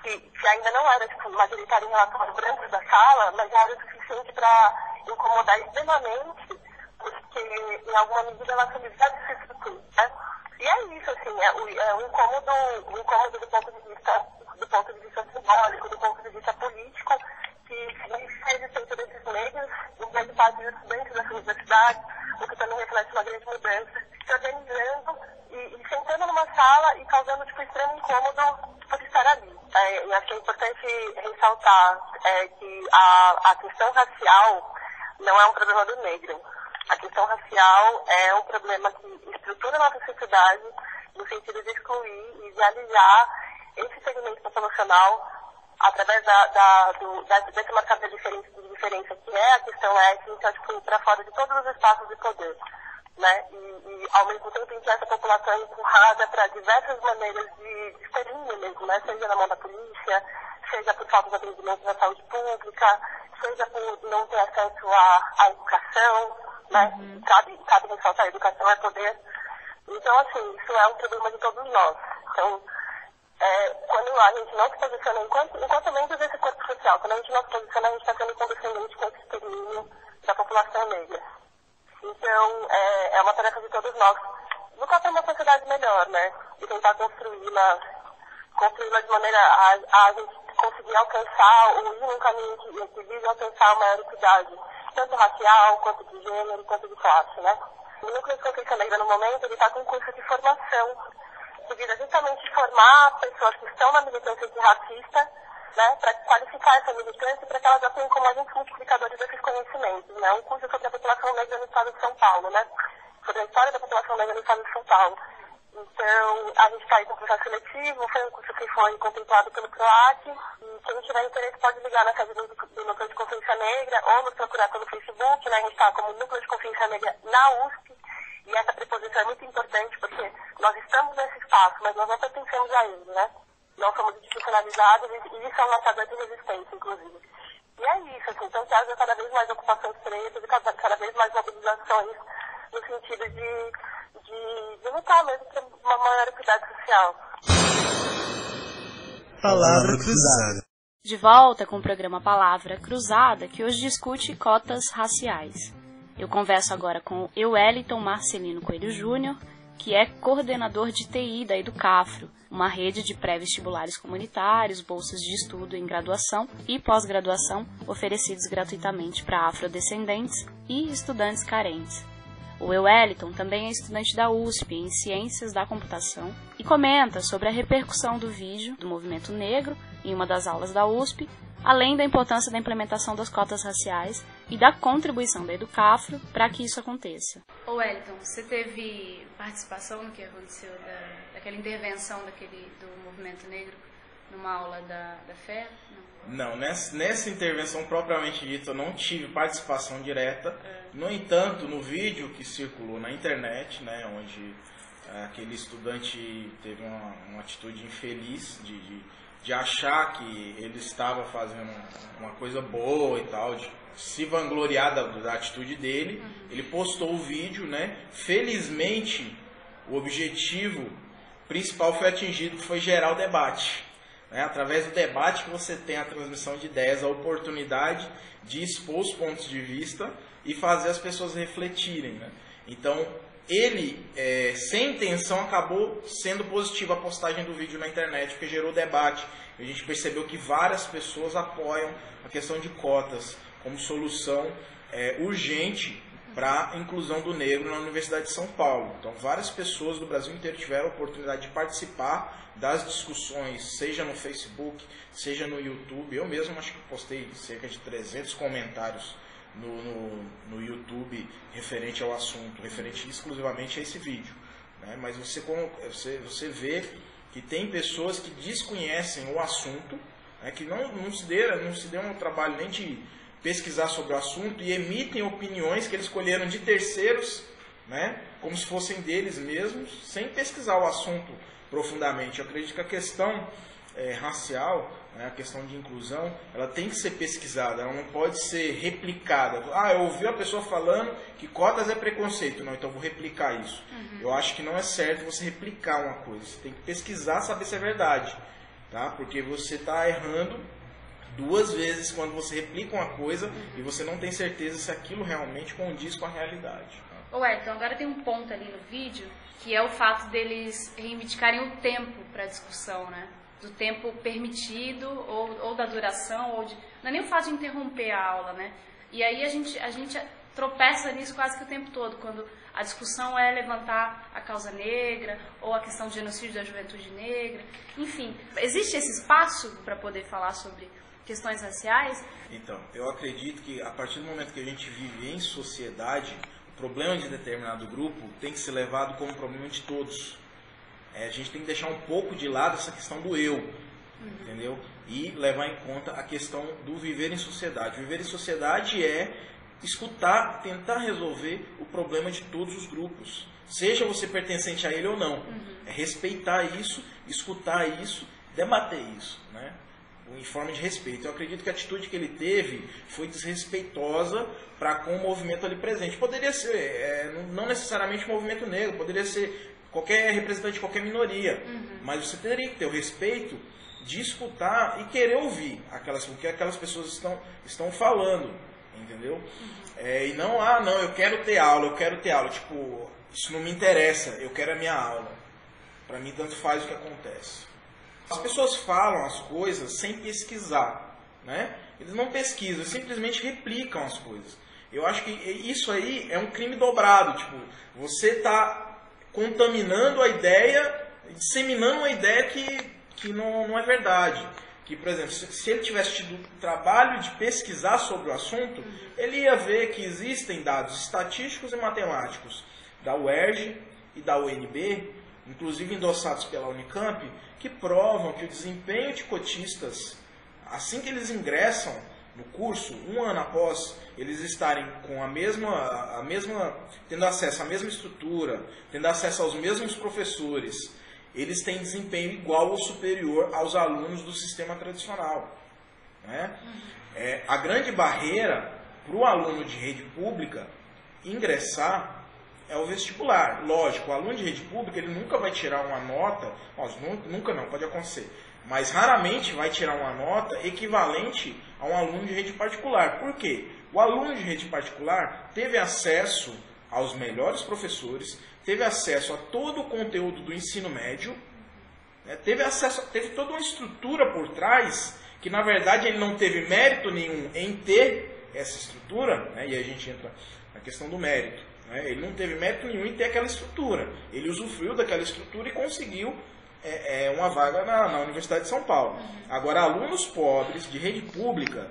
que ainda não era majoritária em relação aos brancos da sala, mas já era o suficiente para incomodar extremamente, porque, em alguma medida, ela solicita esse estrutura, né? E é isso, assim, é um incômodo do ponto de vista simbólico, do ponto de vista político, que significa a existência desses negros, em grande parte dos estudantes das universidades, o que também reflete uma grande mudança, se organizando e sentando numa sala e causando extremo incômodo por estar ali. E acho que é importante ressaltar que a questão racial não é um problema do negro. A questão racial é um problema que estrutura a nossa sociedade no sentido de excluir e de alijar esse segmento populacional através desse marcador de diferença que é a questão étnica, para fora de todos os espaços de poder. Né? E ao mesmo tempo em que essa população é empurrada para diversas maneiras de extermínio mesmo, né? Seja na mão da polícia, seja por falta de atendimento na saúde pública, seja por não ter acesso à educação, né? Cabe ressaltar, a educação é poder. Então, assim, isso é um problema de todos nós. Então, quando a gente não se posiciona, enquanto membros desse corpo social, quando a gente não se posiciona, a gente está sendo condescendente com esse extermínio da população negra. Então, é uma tarefa de todos nós lutar por uma sociedade melhor, né? E tentar construí-la de maneira a gente conseguir alcançar ou ir num caminho que visa alcançar a maior equidade, tanto racial, quanto de gênero, quanto de classe, né? O Núcleo de Consciência Negra, no momento, ele está com um curso de formação, que visa justamente formar pessoas que estão na militância antirracista, né, para qualificar essa militância para que elas atuem como agentes multiplicadores desses conhecimentos, né, um curso sobre a população negra no estado de São Paulo, né, sobre a história da população negra no estado de São Paulo. Então, a gente está aí com o processo seletivo, foi um curso que foi contemplado pelo PROAC, e quem tiver interesse pode ligar na sede do Núcleo de Consciência Negra ou nos procurar pelo Facebook, né, a gente está como Núcleo de Consciência Negra na USP, e essa preposição é muito importante porque nós estamos nesse espaço, mas nós não pertencemos a ele, né? Não somos institucionalizados e isso é um marcador de resistência, inclusive. E é isso, assim, então que haja cada vez mais ocupações pretas e cada vez mais mobilizações no sentido de lutar mesmo por uma maior equidade social. Palavra Cruzada. De volta com o programa Palavra Cruzada, que hoje discute cotas raciais. Eu converso agora com Wellington Marcelino Coelho Júnior, que é coordenador de TI da Educafro, uma rede de pré-vestibulares comunitários, bolsas de estudo em graduação e pós-graduação oferecidos gratuitamente para afrodescendentes e estudantes carentes. O Wellington também é estudante da USP em Ciências da Computação e comenta sobre a repercussão do vídeo do movimento negro em uma das aulas da USP, além da importância da implementação das cotas raciais e da contribuição da Educafro para que isso aconteça. Ô Wellington, você teve participação no que aconteceu daquela intervenção do movimento negro numa aula da FEA? Não, nessa intervenção propriamente dita eu não tive participação direta. No entanto, no vídeo que circulou na internet, né, onde aquele estudante teve uma atitude infeliz de achar que ele estava fazendo uma coisa boa e tal, de se vangloriar da atitude dele, ele postou o vídeo, né? Felizmente, o objetivo principal foi atingido, que foi gerar o debate. Né? Através do debate que você tem a transmissão de ideias, a oportunidade de expor os pontos de vista e fazer as pessoas refletirem. Né? Então, ele, sem intenção, acabou sendo positiva a postagem do vídeo na internet, porque gerou debate. A gente percebeu que várias pessoas apoiam a questão de cotas como solução urgente para a inclusão do negro na Universidade de São Paulo. Então, várias pessoas do Brasil inteiro tiveram a oportunidade de participar das discussões, seja no Facebook, seja no YouTube. Eu mesmo acho que postei cerca de 300 comentários no YouTube referente ao assunto, referente exclusivamente a esse vídeo. Né? Mas você vê que tem pessoas que desconhecem o assunto, né? Que não se deram um trabalho nem de pesquisar sobre o assunto e emitem opiniões que eles escolheram de terceiros, né? Como se fossem deles mesmos, sem pesquisar o assunto profundamente. Eu acredito que a questão racial, né, a questão de inclusão, ela tem que ser pesquisada, ela não pode ser replicada. Eu ouvi a pessoa falando que cotas é preconceito, não, então vou replicar isso. Eu acho que não é certo você replicar uma coisa, você tem que pesquisar, saber se é verdade, tá? Porque você está errando duas vezes quando você replica uma coisa e você não tem certeza se aquilo realmente condiz com a realidade. Então agora tem um ponto ali no vídeo, que é o fato deles reivindicarem o tempo para discussão, né? Do tempo permitido, ou da duração, não é nem o fato de interromper a aula, né? E aí a gente tropeça nisso quase que o tempo todo, quando a discussão é levantar a causa negra, ou a questão do genocídio da juventude negra, enfim. Existe esse espaço para poder falar sobre questões raciais? Então, eu acredito que a partir do momento que a gente vive em sociedade, o problema de determinado grupo tem que ser levado como problema de todos. A gente tem que deixar um pouco de lado essa questão do eu, entendeu? E levar em conta a questão do viver em sociedade. Viver em sociedade é escutar, tentar resolver o problema de todos os grupos, seja você pertencente a ele ou não. É respeitar isso, escutar isso, debater isso, né? Em forma de respeito. Eu acredito que a atitude que ele teve foi desrespeitosa para com o movimento ali presente. Poderia ser, não necessariamente o movimento negro, poderia ser qualquer representante de qualquer minoria, mas você teria que ter o respeito de escutar e querer ouvir o que aquelas pessoas estão falando, entendeu? E não, eu quero ter aula, tipo, isso não me interessa, eu quero a minha aula. Para mim tanto faz o que acontece. As pessoas falam as coisas sem pesquisar, né? Eles não pesquisam, eles simplesmente replicam as coisas. Eu acho que isso aí é um crime dobrado, tipo, você está contaminando a ideia, disseminando uma ideia que não é verdade. Que, por exemplo, se ele tivesse tido o trabalho de pesquisar sobre o assunto, ele ia ver que existem dados estatísticos e matemáticos da UERJ e da UNB, inclusive endossados pela Unicamp, que provam que o desempenho de cotistas, assim que eles ingressam no curso, um ano após eles estarem com a mesma, tendo acesso à mesma estrutura, tendo acesso aos mesmos professores, eles têm desempenho igual ou superior aos alunos do sistema tradicional, né? A grande barreira para o aluno de rede pública ingressar é o vestibular. Lógico, o aluno de rede pública ele nunca vai tirar uma nota, nunca não, pode acontecer, mas raramente vai tirar uma nota equivalente a um aluno de rede particular. Por quê? O aluno de rede particular teve acesso aos melhores professores, teve acesso a todo o conteúdo do ensino médio, né? Teve toda uma estrutura por trás, que na verdade ele não teve mérito nenhum em ter essa estrutura, né? E aí a gente entra na questão do mérito. Né? Ele não teve mérito nenhum em ter aquela estrutura. Ele usufruiu daquela estrutura e conseguiu uma vaga na Universidade de São Paulo. Agora, alunos pobres de rede pública,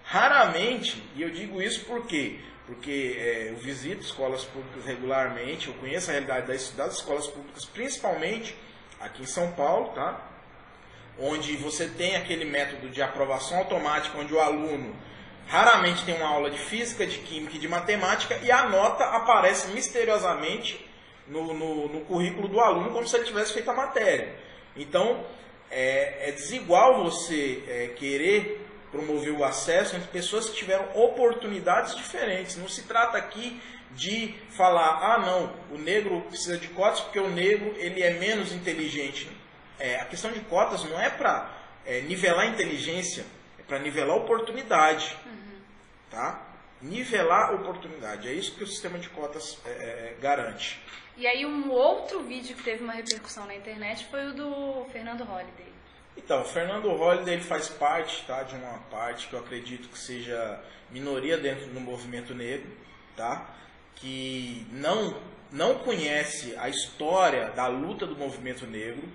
raramente, e eu digo isso por quê? Porque eu visito escolas públicas regularmente, eu conheço a realidade das escolas públicas, principalmente aqui em São Paulo, tá? Onde você tem aquele método de aprovação automática, onde o aluno raramente tem uma aula de física, de química e de matemática, e a nota aparece misteriosamente no currículo do aluno, como se ele tivesse feito a matéria. Então, é desigual você querer promover o acesso entre pessoas que tiveram oportunidades diferentes. Não se trata aqui de falar, não, o negro precisa de cotas porque o negro ele é menos inteligente. A questão de cotas não é para nivelar a inteligência, é para nivelar a oportunidade. Tá? Nivelar a oportunidade. É isso que o sistema de cotas garante. E aí um outro vídeo que teve uma repercussão na internet foi o do Fernando Holliday. Então, o Fernando Holliday ele faz parte, tá, de uma parte que eu acredito que seja minoria dentro do movimento negro, tá, que não conhece a história da luta do movimento negro,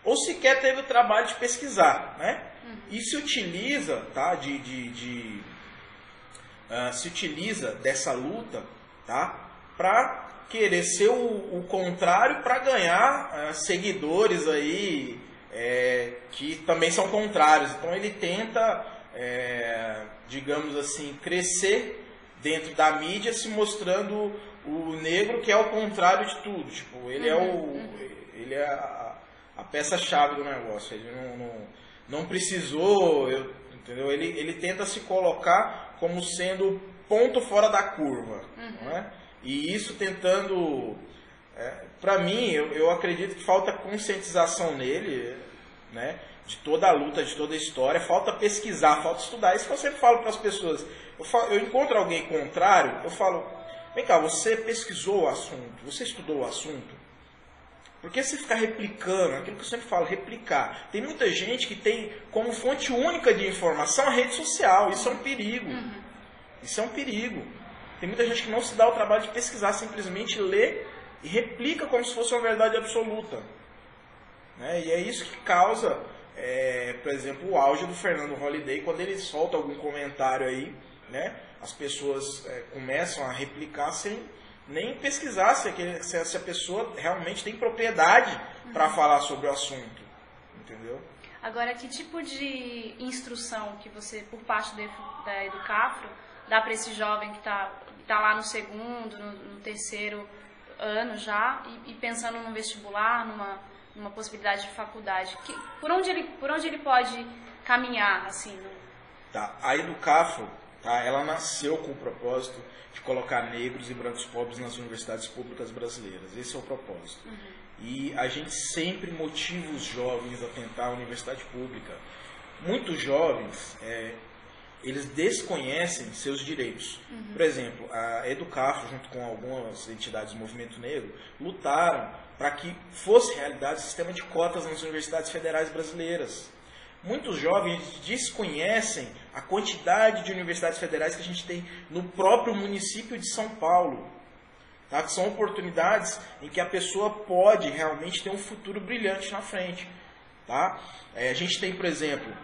ou sequer teve o trabalho de pesquisar, né? E se utiliza, tá, se utiliza dessa luta, tá, para querer ser o contrário, para ganhar seguidores aí que também são contrários. Então ele tenta, digamos assim, crescer dentro da mídia, se mostrando o negro que é o contrário de tudo. Tipo, ele é a peça-chave do negócio. Ele não precisou, entendeu? Ele tenta se colocar como sendo ponto fora da curva. Não é? E isso tentando... para mim, eu acredito que falta conscientização nele, né? De toda a luta, de toda a história. Falta pesquisar, falta estudar. Isso que eu sempre falo para as pessoas. Eu encontro alguém contrário, eu falo, vem cá, você pesquisou o assunto, você estudou o assunto? Por que você ficar replicando? Aquilo que eu sempre falo, replicar. Tem muita gente que tem como fonte única de informação a rede social. Isso é um perigo. Isso é um perigo. Tem muita gente que não se dá o trabalho de pesquisar, simplesmente lê e replica como se fosse uma verdade absoluta. Né? E é isso que causa, por exemplo, o auge do Fernando Holliday, quando ele solta algum comentário aí, né? As pessoas começam a replicar sem nem pesquisar se a pessoa realmente tem propriedade para falar sobre o assunto. Entendeu? Agora, que tipo de instrução que você, por parte da Educafro, dá para esse jovem que está lá no segundo, no terceiro ano já, e pensando no vestibular, numa possibilidade de faculdade? Por onde ele pode caminhar, assim? Tá. A Educafro, tá, ela nasceu com o propósito de colocar negros e brancos pobres nas universidades públicas brasileiras. Esse é o propósito. E a gente sempre motiva os jovens a tentar a universidade pública. Muitos jovens, eles desconhecem seus direitos. Por exemplo, a Educafro, junto com algumas entidades do movimento negro, lutaram para que fosse realidade o sistema de cotas nas universidades federais brasileiras. Muitos jovens desconhecem a quantidade de universidades federais que a gente tem no próprio município de São Paulo. Tá? Que são oportunidades em que a pessoa pode realmente ter um futuro brilhante na frente. Tá? A gente tem, por exemplo,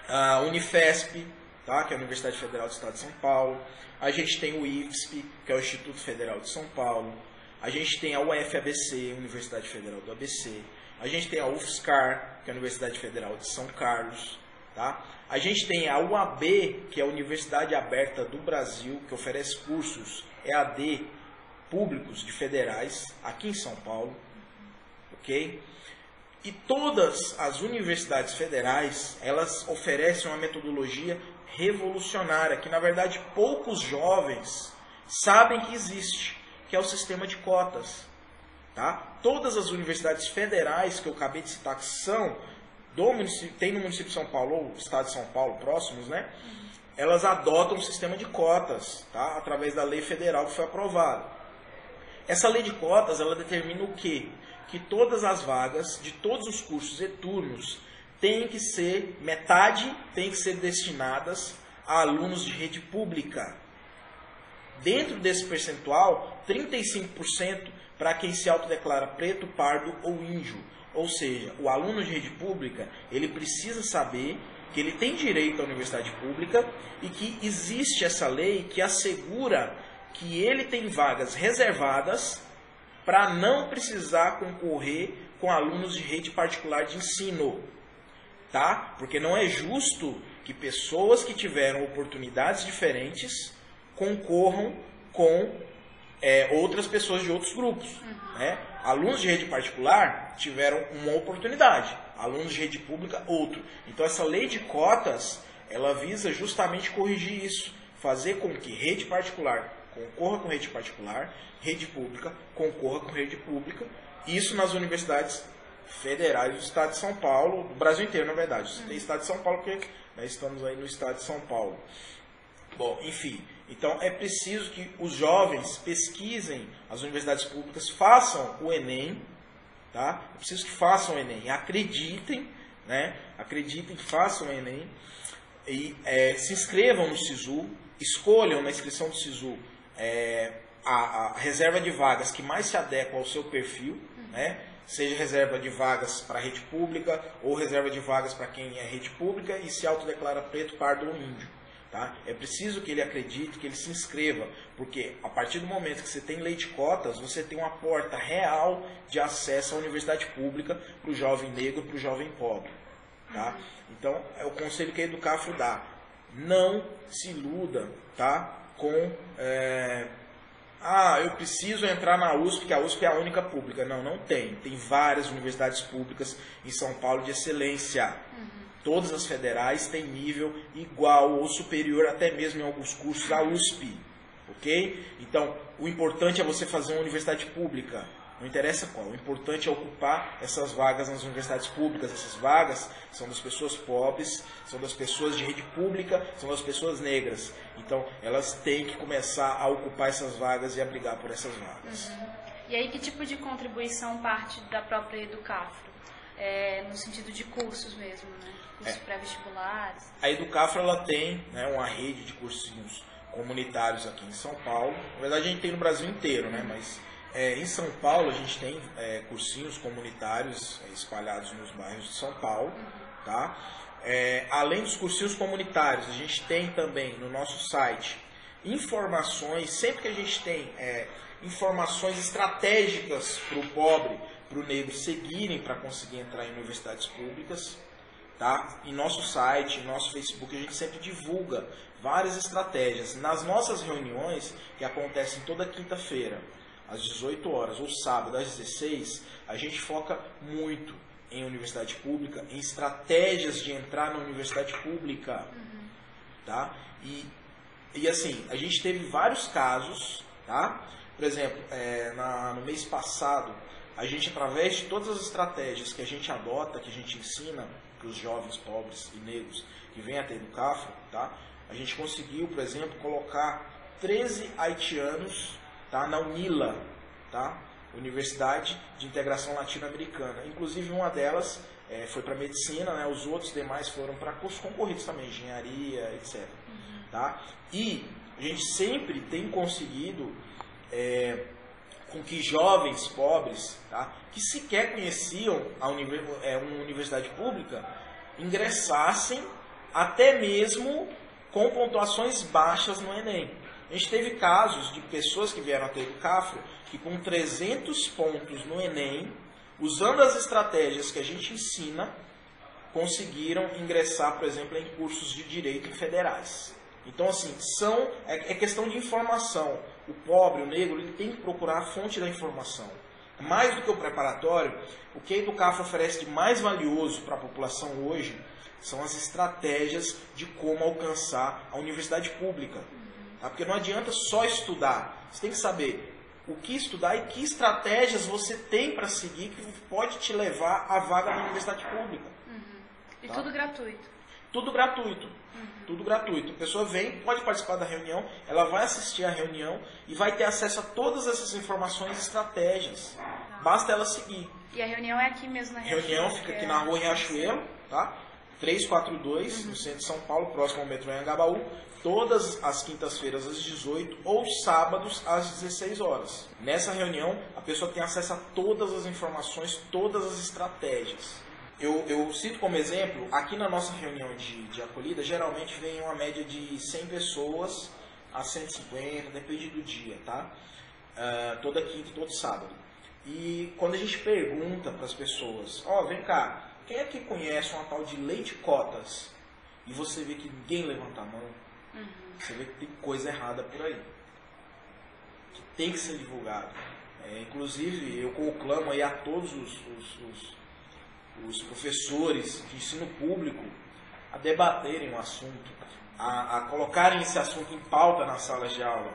a Unifesp, tá? Que é a Universidade Federal do Estado de São Paulo. A gente tem o IFSP, que é o Instituto Federal de São Paulo. A gente tem a UFABC, Universidade Federal do ABC. A gente tem a UFSCar, que é a Universidade Federal de São Carlos. Tá? A gente tem a UAB, que é a Universidade Aberta do Brasil, que oferece cursos EAD públicos de federais, aqui em São Paulo. Ok? E todas as universidades federais, elas oferecem uma metodologia revolucionária, que na verdade poucos jovens sabem que existe, que é o sistema de cotas. Tá? Todas as universidades federais que eu acabei de citar, que são tem no município de São Paulo ou estado de São Paulo, próximos, né? Elas adotam um sistema de cotas, tá? Através da lei federal que foi aprovada. Essa lei de cotas, ela determina o quê? Que todas as vagas de todos os cursos e turnos tem que ser, metade tem que ser destinadas a alunos de rede pública. Dentro desse percentual, 35% para quem se autodeclara preto, pardo ou índio. Ou seja, o aluno de rede pública, ele precisa saber que ele tem direito à universidade pública e que existe essa lei que assegura que ele tem vagas reservadas para não precisar concorrer com alunos de rede particular de ensino. Tá? Porque não é justo que pessoas que tiveram oportunidades diferentes concorram com outras pessoas de outros grupos. Né? Alunos de rede particular tiveram uma oportunidade, alunos de rede pública, outro. Então essa lei de cotas, ela visa justamente corrigir isso, fazer com que rede particular concorra com rede particular, rede pública concorra com rede pública, isso nas universidades federais do estado de São Paulo, do Brasil inteiro, na verdade. Tem estado de São Paulo porque nós estamos aí no estado de São Paulo. Bom, enfim, então é preciso que os jovens pesquisem as universidades públicas, façam o Enem, tá? É preciso que façam o Enem, acreditem, né? Acreditem, façam o Enem e se inscrevam no SISU, escolham na inscrição do SISU a reserva de vagas que mais se adequa ao seu perfil, né? Seja reserva de vagas para rede pública ou reserva de vagas para quem é rede pública e se autodeclara preto, pardo ou índio. Tá? É preciso que ele acredite, que ele se inscreva, porque a partir do momento que você tem lei de cotas, você tem uma porta real de acesso à universidade pública para o jovem negro e para o jovem pobre. Tá? Então, é o conselho que a Educafro dá. Não se iluda, tá? Com eu preciso entrar na USP, porque a USP é a única pública. Não tem. Tem várias universidades públicas em São Paulo de excelência. Todas as federais têm nível igual ou superior, até mesmo em alguns cursos, à USP. Ok? Então, o importante é você fazer uma universidade pública. Não interessa qual. O importante é ocupar essas vagas nas universidades públicas. Essas vagas são das pessoas pobres, são das pessoas de rede pública, são das pessoas negras. Então, elas têm que começar a ocupar essas vagas e a brigar por essas vagas. E aí, que tipo de contribuição parte da própria Educafro? No sentido de cursos mesmo, né? Cursos pré-vestibulares? A Educafro, ela tem, né, uma rede de cursinhos comunitários aqui em São Paulo. Na verdade, a gente tem no Brasil inteiro, né? Mas em São Paulo a gente tem cursinhos comunitários espalhados nos bairros de São Paulo, tá? Além dos cursinhos comunitários, a gente tem também no nosso site informações, sempre que a gente tem informações estratégicas para o pobre, para o negro seguirem para conseguir entrar em universidades públicas, tá? Em nosso site, em nosso Facebook, a gente sempre divulga várias estratégias. Nas nossas reuniões, que acontecem toda quinta-feira, às 18 horas, ou sábado, às 16, a gente foca muito em universidade pública, em estratégias de entrar na universidade pública. Tá? E assim, a gente teve vários casos, tá? Por exemplo, no mês passado, a gente, através de todas as estratégias que a gente adota, que a gente ensina para os jovens pobres e negros que vêm até Educafro, tá? A gente conseguiu, por exemplo, colocar 13 haitianos, tá, na UNILA, tá? Universidade de Integração Latino-Americana. Inclusive, uma delas foi para medicina, né? Os outros demais foram para cursos concorridos também, engenharia, etc. Tá? E a gente sempre tem conseguido com que jovens pobres, tá, que sequer conheciam uma universidade pública, ingressassem até mesmo com pontuações baixas no Enem. A gente teve casos de pessoas que vieram até o Educafro que com 300 pontos no Enem, usando as estratégias que a gente ensina, conseguiram ingressar, por exemplo, em cursos de direito federais. Então, assim, é questão de informação. O pobre, o negro, ele tem que procurar a fonte da informação. Mais do que o preparatório, o que a Educafro oferece de mais valioso para a população hoje são as estratégias de como alcançar a universidade pública. Tá? Porque não adianta só estudar. Você tem que saber o que estudar e que estratégias você tem para seguir que pode te levar à vaga na universidade pública. E tá? tudo gratuito. Tudo gratuito. Tudo gratuito. A pessoa vem, pode participar da reunião, ela vai assistir à reunião e vai ter acesso a todas essas informações e estratégias. Basta ela seguir. E a reunião é aqui mesmo na Riachuelo? A reunião fica aqui na rua Riachuelo, tá? 342, no centro de São Paulo, próximo ao metrô Anhangabaú, todas as quintas-feiras às 18 ou sábados às 16 horas. Nessa reunião, a pessoa tem acesso a todas as informações, todas as estratégias. Eu cito como exemplo, aqui na nossa reunião de acolhida, geralmente vem uma média de 100 pessoas a 150, depende do dia, tá? Toda quinta e todo sábado. E quando a gente pergunta para as pessoas, vem cá, quem é que conhece uma tal de lei de cotas? E você vê que ninguém levanta a mão, você vê que tem coisa errada por aí, que tem que ser divulgado. Inclusive, eu conclamo aí a todos os professores de ensino público a debaterem o assunto, a colocarem esse assunto em pauta nas salas de aula,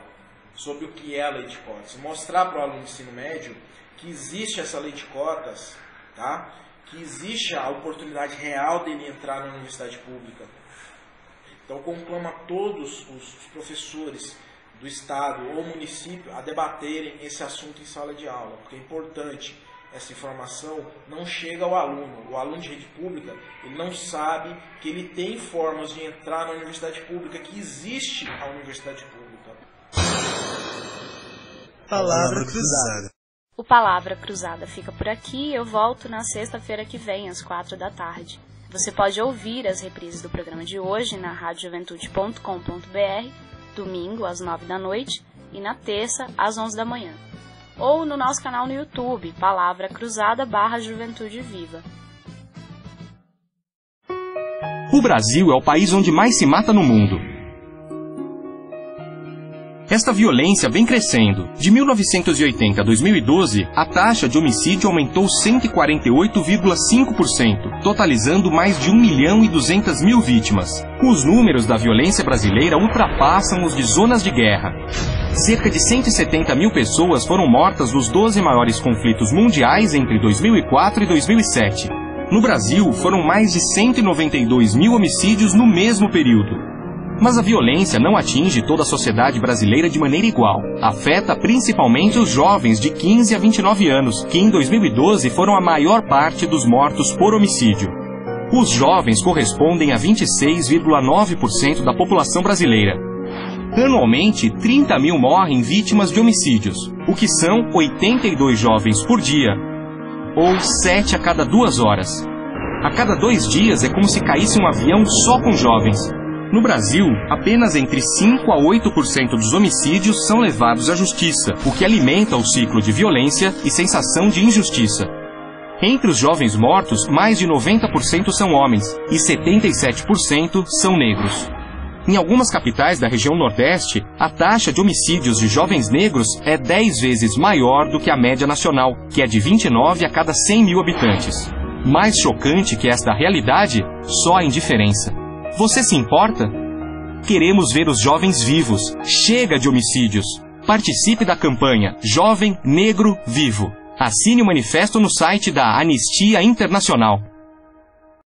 sobre o que é a lei de cotas. Mostrar para o aluno de ensino médio que existe essa lei de cotas, tá? Que existe a oportunidade real dele entrar na universidade pública. Então, conclamo a todos os professores do estado ou município a debaterem esse assunto em sala de aula, porque é importante. Essa informação não chega ao aluno. O aluno de rede pública, ele não sabe que ele tem formas de entrar na universidade pública, que existe a universidade pública. Palavra Cruzada. O Palavra Cruzada fica por aqui. Eu volto na sexta-feira que vem, às 4 da tarde. Você pode ouvir as reprises do programa de hoje na radiojuventude.com.br, domingo às 9 da noite e na terça às 11 da manhã. Ou no nosso canal no YouTube, Palavra Cruzada /Juventude Viva. O Brasil é o país onde mais se mata no mundo. Esta violência vem crescendo. De 1980 a 2012, a taxa de homicídio aumentou 148,5%, totalizando mais de 1.200.000 vítimas. Os números da violência brasileira ultrapassam os de zonas de guerra. Cerca de 170.000 pessoas foram mortas nos 12 maiores conflitos mundiais entre 2004 e 2007. No Brasil, foram mais de 192.000 homicídios no mesmo período. Mas a violência não atinge toda a sociedade brasileira de maneira igual. Afeta principalmente os jovens de 15 a 29 anos, que em 2012 foram a maior parte dos mortos por homicídio. Os jovens correspondem a 26,9% da população brasileira. Anualmente, 30.000 morrem vítimas de homicídios, o que são 82 jovens por dia, ou 7 a cada 2 horas. A cada 2 dias é como se caísse um avião só com jovens. No Brasil, apenas entre 5 a 8% dos homicídios são levados à justiça, o que alimenta o ciclo de violência e sensação de injustiça. Entre os jovens mortos, mais de 90% são homens e 77% são negros. Em algumas capitais da região Nordeste, a taxa de homicídios de jovens negros é 10 vezes maior do que a média nacional, que é de 29 a cada 100.000 habitantes. Mais chocante que esta realidade, só a indiferença. Você se importa? Queremos ver os jovens vivos. Chega de homicídios. Participe da campanha Jovem Negro Vivo. Assine o manifesto no site da Anistia Internacional.